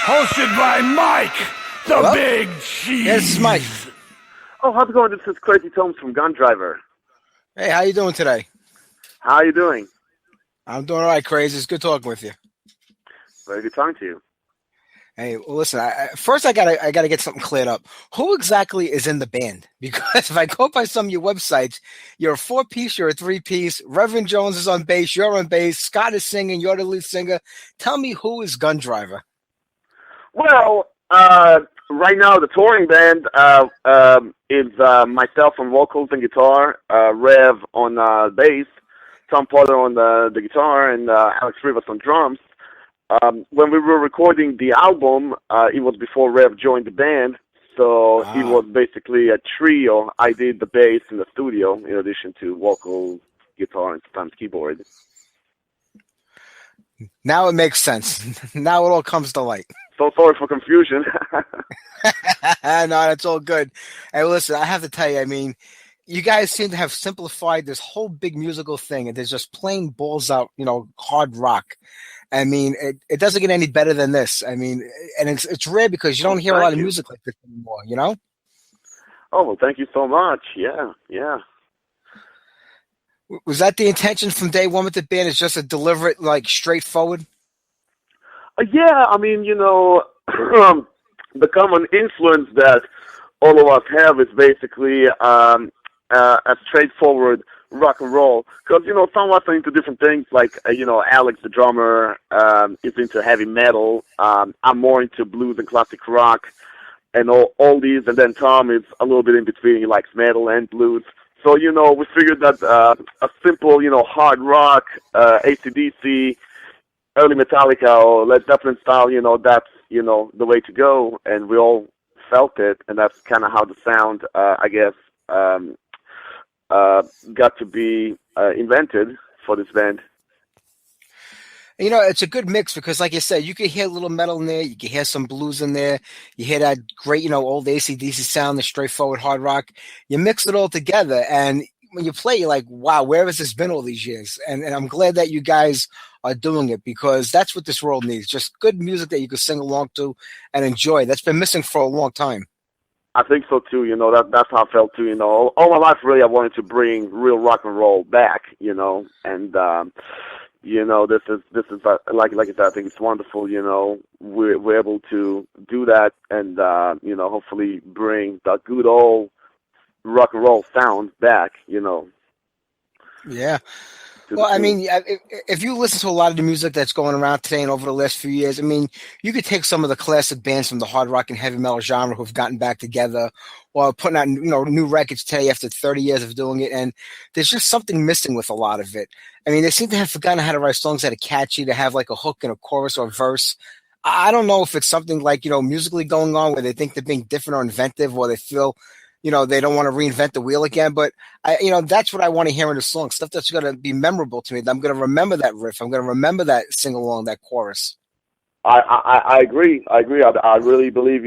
Hosted by Mike, the Hello? Big Cheese. Yeah, this is Mike. Oh, how's it going? This is Crazy Tomes from Gundriver. Hey, how you doing today? How are you doing? I'm doing all right, Crazy. It's good talking with you. Very good talking to you. Hey, well, listen. First, I gotta get something cleared up. Who exactly is in the band? Because if I go by some of your websites, you're a 4-piece, you're a 3-piece. Reverend Jones is on bass, you're on bass. Scott is singing, you're the lead singer. Tell me, who is Gundriver? Well, right now the touring band is myself on vocals and guitar, Rev on bass, Tom Potter on the guitar, and Alex Rivas on drums. When we were recording the album, it was before Rev joined the band, so it was basically a trio. I did the bass in the studio in addition to vocals, guitar, and sometimes keyboard. Now it makes sense. Now it all comes to light. So sorry for confusion. No, that's all good. Hey, listen, I have to tell you, I mean, you guys seem to have simplified this whole big musical thing, and there's just plain balls out, hard rock. I mean, it doesn't get any better than this. I mean, and it's rare because you don't hear a lot of music like this anymore, Oh, well, thank you so much. Yeah. Was that the intention from day one with the band, is just to deliver it, straightforward? Yeah, I mean, the common influence that all of us have is basically a straightforward rock and roll. Because, some of us are into different things, like, Alex, the drummer, is into heavy metal. I'm more into blues and classic rock and all these. And then Tom is a little bit in between. He likes metal and blues. So, we figured that a simple, hard rock, AC/DC, early Metallica or Led Zeppelin style, that's, the way to go. And we all felt it. And that's kind of how the sound, I guess, got to be invented for this band. It's a good mix because, like you said, you can hear a little metal in there. You can hear some blues in there. You hear that great, old AC/DC sound, the straightforward hard rock. You mix it all together. And when you play, you're like, wow, where has this been all these years? And I'm glad that you guys are doing it, because that's what this world needs. Just good music that you can sing along to and enjoy. That's been missing for a long time. I think so too. That's how I felt too. All my life, really, I wanted to bring real rock and roll back. And this is like I said, I think it's wonderful. We're able to do that, and hopefully bring the good old rock and roll sound back. Yeah. Well, I mean, if you listen to a lot of the music that's going around today and over the last few years, I mean, you could take some of the classic bands from the hard rock and heavy metal genre who've gotten back together or putting out, new records today after 30 years of doing it, and there's just something missing with a lot of it. I mean, they seem to have forgotten how to write songs that are catchy, to have like a hook and a chorus or a verse. I don't know if it's something like, musically going on where they think they're being different or inventive, or they feel they don't want to reinvent the wheel again, but that's what I want to hear in the song. Stuff that's going to be memorable to me. I'm going to remember that riff. I'm going to remember that sing along, that chorus. I agree. I really believe,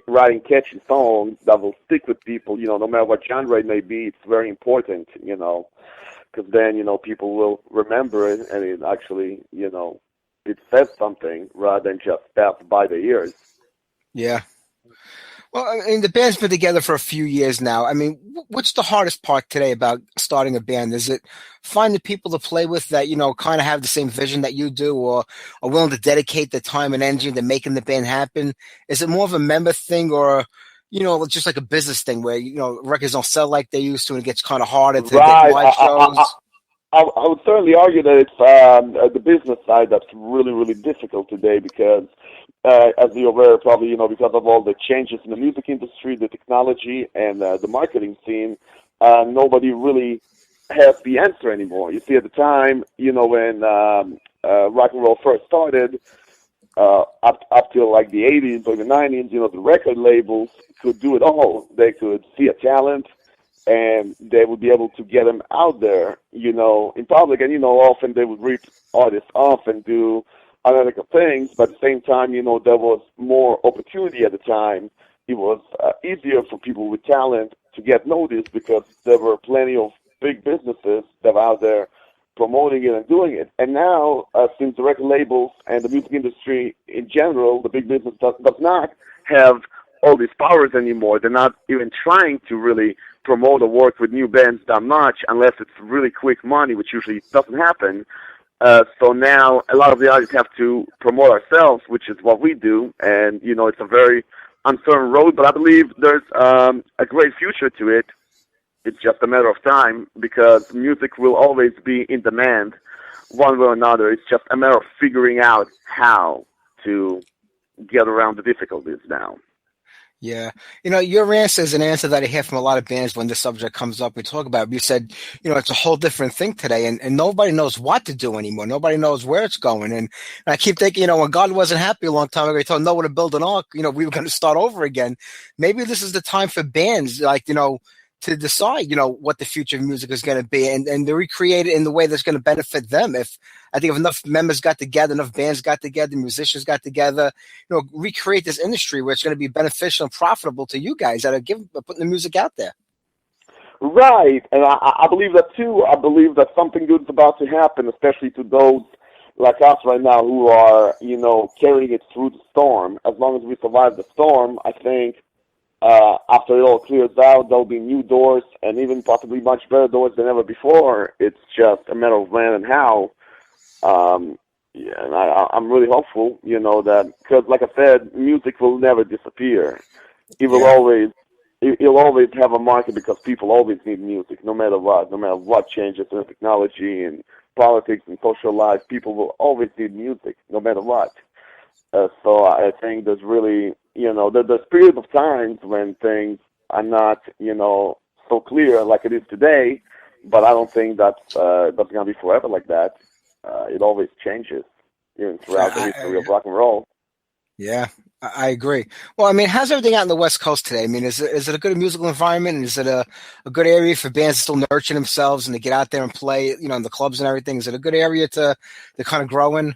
writing catchy songs that will stick with people, no matter what genre it may be. It's very important, because then, people will remember it, and it actually, it says something rather than just pass by the ears. Yeah. Well, I mean, the band's been together for a few years now. I mean, what's the hardest part today about starting a band? Is it finding people to play with that, kind of have the same vision that you do or are willing to dedicate the time and energy to making the band happen? Is it more of a member thing or, just like a business thing where, records don't sell like they used to and it gets kind of harder to get Right. live shows? I would certainly argue that it's the business side that's really, really difficult today because, as you're aware, probably, because of all the changes in the music industry, the technology, and the marketing scene, nobody really has the answer anymore. You see, at the time, when rock and roll first started, up till like the 80s or the 90s, the record labels could do it all. They could see a talent and they would be able to get them out there, in public. And, often they would rip artists off and do unethical things, but at the same time, there was more opportunity at the time. It was easier for people with talent to get noticed because there were plenty of big businesses that were out there promoting it and doing it. And now, since the record labels and the music industry in general, the big business does not have all these powers anymore. They're not even trying to really promote or work with new bands that much unless it's really quick money, which usually doesn't happen. So now a lot of the artists have to promote ourselves, which is what we do. And, it's a very uncertain road, but I believe there's a great future to it. It's just a matter of time because music will always be in demand one way or another. It's just a matter of figuring out how to get around the difficulties now. Yeah. Your answer is an answer that I hear from a lot of bands when this subject comes up. We talk about it. You said, it's a whole different thing today and nobody knows what to do anymore. Nobody knows where it's going. And I keep thinking, when God wasn't happy a long time ago, he told Noah to build an ark, we were going to start over again. Maybe this is the time for bands, like, to decide, what the future of music is going to be and to recreate it in the way that's going to benefit them. I think if enough members got together, enough bands got together, musicians got together, recreate this industry where it's going to be beneficial and profitable to you guys that are putting the music out there. Right, and I believe that too. I believe that something good is about to happen, especially to those like us right now who are, carrying it through the storm. As long as we survive the storm, I think after it all clears out, there'll be new doors and even possibly much better doors than ever before. It's just a matter of when and how. Yeah, and I'm really hopeful, that because, like I said, music will never disappear. It will always, it'll always have a market because people always need music, no matter what changes in technology and politics and social life. People will always need music, no matter what. So I think there's really, there's periods of times when things are not, so clear like it is today, but I don't think that's going to be forever like that. It always changes, even throughout the history of rock and roll. Yeah, I agree. Well, I mean, how's everything out in the West Coast today? I mean, is it a good musical environment? And is it a good area for bands to still nurture themselves and to get out there and play, in the clubs and everything? Is it a good area to kind of grow in?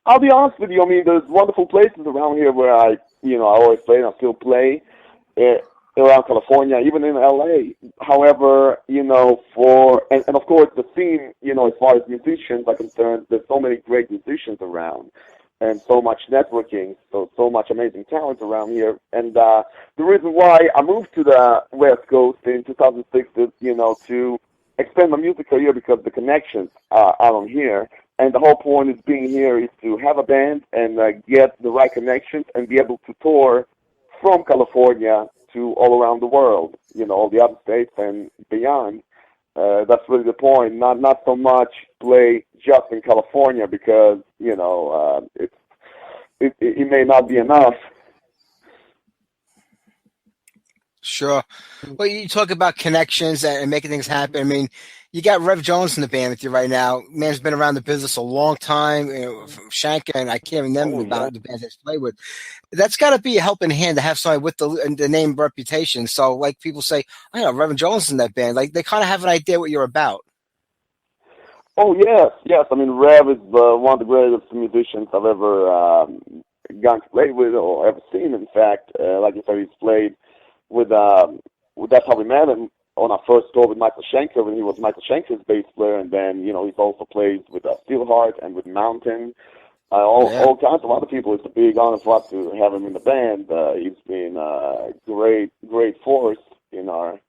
I'll be honest with you. I mean, there's wonderful places around here where I always play and I still play around California, even in LA. However, and of course the scene, as far as musicians are concerned, there's so many great musicians around and so much networking, so much amazing talent around here. And the reason why I moved to the West Coast in 2006 is, to expand my music career because the connections are on here. And the whole point is being here is to have a band and get the right connections and be able to tour from California to all around the world, all the other states and beyond. That's really the point. Not so much play just in California because, it may not be enough. Sure. Well, you talk about connections and making things happen. I mean, you got Rev Jones in the band with you right now. Man's been around the business a long time. Shanker, and I can't remember about the bands he's played with. That's got to be a helping hand to have somebody with the name reputation. So, like people say, Rev Jones in that band. Like they kind of have an idea what you're about. Oh yes. I mean, Rev is one of the greatest musicians I've ever gone to play with or ever seen. In fact, like you said, he's played with that's how we met him on our first tour with Michael Schenker when he was Michael Schenker's bass player, and then he's also played with Steelheart and with Mountain. Yeah. all kinds of other people. It's a big honor for us to have him in the band. He's been a great force in our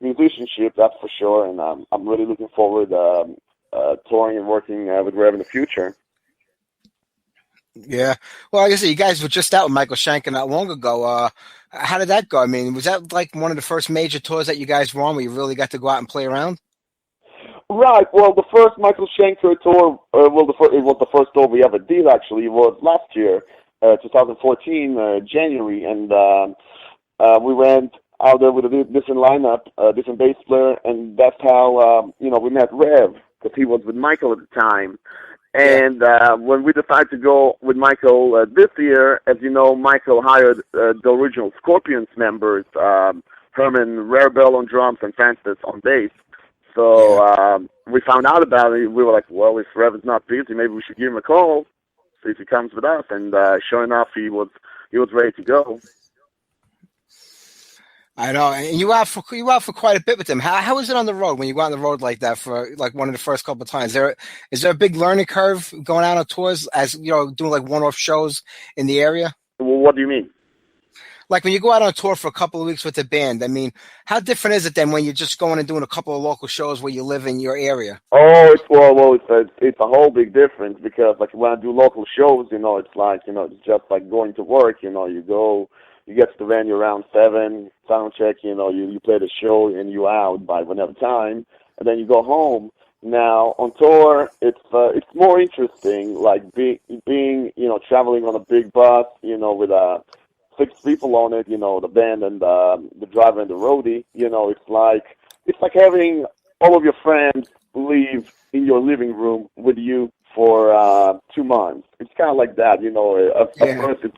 musicianship, that's for sure. And I'm really looking forward touring and working with Rev in the future. Yeah. Well, like I said, you guys were just out with Michael Schenker not long ago. How did that go? I mean, was that like one of the first major tours that you guys were on where you really got to go out and play around? Right. Well, the first Michael Schenker tour, it was the first tour we ever did. Actually, it was last year, 2014, January, and we went out there with a different lineup, different bass player, and that's how we met Rev, because he was with Michael at the time. Yeah. And when we decided to go with Michael this year, as you know, Michael hired the original Scorpions members, Herman Rarebell on drums and Francis on bass. So we found out about it. We were like, well, if Rev is not busy, maybe we should give him a call, see if he comes with us. And sure enough, he was ready to go. I know, and you out for quite a bit with them. How is it on the road when you go on the road like that for like one of the first couple of times? Is there a big learning curve going out on tours as doing like one-off shows in the area? Well, what do you mean? Like when you go out on a tour for a couple of weeks with the band, I mean, how different is it than when you're just going and doing a couple of local shows where you live in your area? Oh, it's a whole big difference, because like when I do local shows, it's like it's just like going to work. You go, you get to the venue around 7, sound check. You play the show and you out by whenever time, and then you go home. Now on tour, it's more interesting, like being traveling on a big bus, with 6 people on it, the band and the driver and the roadie. It's like having all of your friends live in your living room with you for 2 months. It's kind of like that. At first it's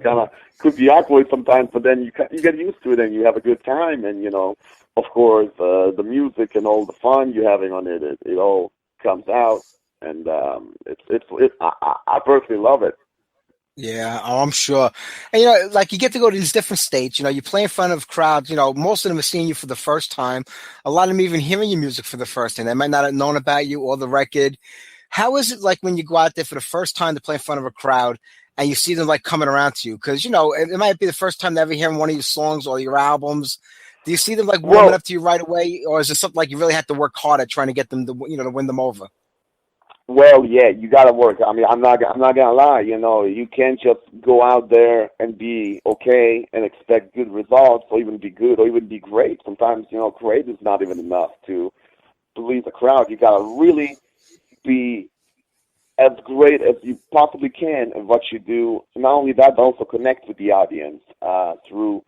could be awkward sometimes, but then you get used to it and you have a good time. And of course, the music and all the fun you're having on it all comes out, and I personally love it. Yeah, I'm sure. And like you get to go to these different states, you play in front of crowds, most of them are seeing you for the first time. A lot of them even hearing your music for the first time. They might not have known about you or the record. How is it like when you go out there for the first time to play in front of a crowd and you see them like coming around to you? Because, it might be the first time they're ever hearing one of your songs or your albums. Do you see them like warming up to you right away? Or is it something like you really have to work hard at trying to get them to win them over? Well, yeah, you gotta work. I mean, I'm not gonna lie. You can't just go out there and be okay and expect good results, or even be good, or even be great. Sometimes, great is not even enough to please the crowd. You gotta really be as great as you possibly can in what you do. Not only that, but also connect with the audience through,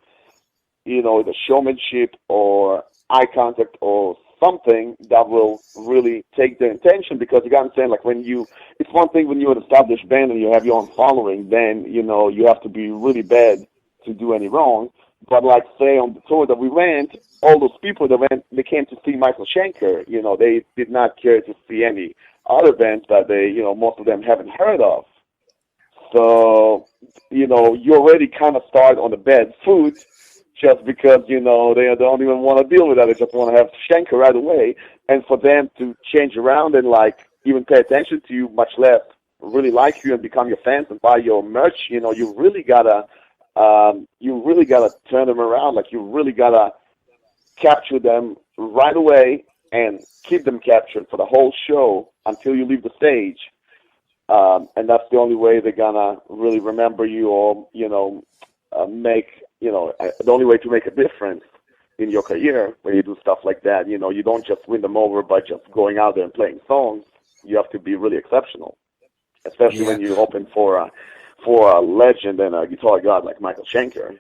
the showmanship or eye contact or something that will really take their attention. Because you got to understand, like it's one thing when you're an established band and you have your own following, then you have to be really bad to do any wrong. But like say on the tour that we went, all those people that went, they came to see Michael Schenker. They did not care to see any other bands that they, most of them haven't heard of. So, you already kind of start on a bad foot, just because, they don't even want to deal with that. They just want to have Schenker right away. And for them to change around and, like, even pay attention to you, much less really like you and become your fans and buy your merch, you really gotta turn them around. Like, you really gotta capture them right away and keep them captured for the whole show until you leave the stage. And that's the only way they're gonna really remember you, or, the only way to make a difference in your career when you do stuff like that. You don't just win them over by just going out there and playing songs. You have to be really exceptional, especially when you open for a legend and a guitar god like Michael Schenker.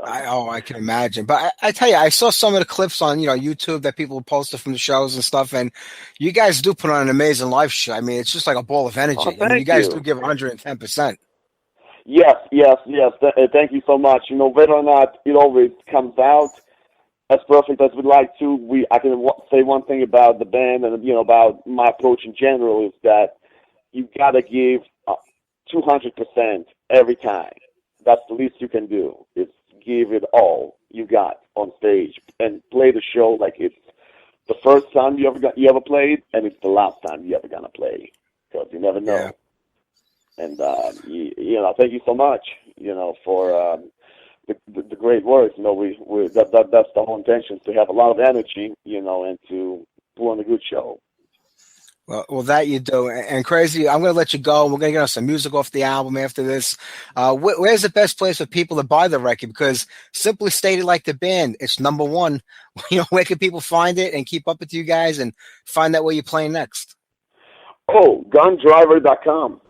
I can imagine. But I tell you, I saw some of the clips on YouTube that people posted from the shows and stuff, and you guys do put on an amazing live show. I mean, it's just like a ball of energy. Oh, You guys do give 110%. Yes. Thank you so much. Whether or not it always comes out as perfect as we'd like to, I can say one thing about the band and about my approach in general is that you gotta give 200% every time. That's the least you can do. Is give it all you got on stage and play the show like it's the first time you ever played, and it's the last time you ever gonna play, because you never know. And thank you so much, for the great words. That's the whole intention, to have a lot of energy, and to put on a good show. Well, that you do. And Crazy, I'm going to let you go. We're going to get on some music off the album after this. Where's the best place for people to buy the record? Because simply stated, like the band, it's number one. Where can people find it and keep up with you guys and find out where you're playing next? Oh, Gundriver.com.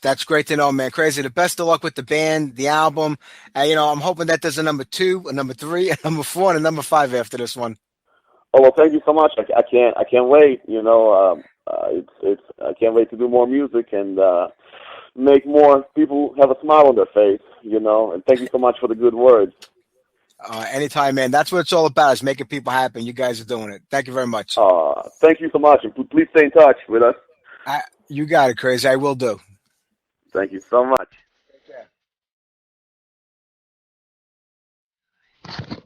That's great to know, man. Crazy. The best of luck with the band, the album. I'm hoping that there's a number 2, a number 3, a number 4, and a number 5 after this one. Oh, well, thank you so much. I can't wait. I can't wait to do more music and make more people have a smile on their face. And thank you so much for the good words. Anytime, man. That's what it's all about, is making people happy. And you guys are doing it. Thank you very much. Thank you so much, and please stay in touch with us. You got it, Crazy. I will do. Thank you so much. Take care.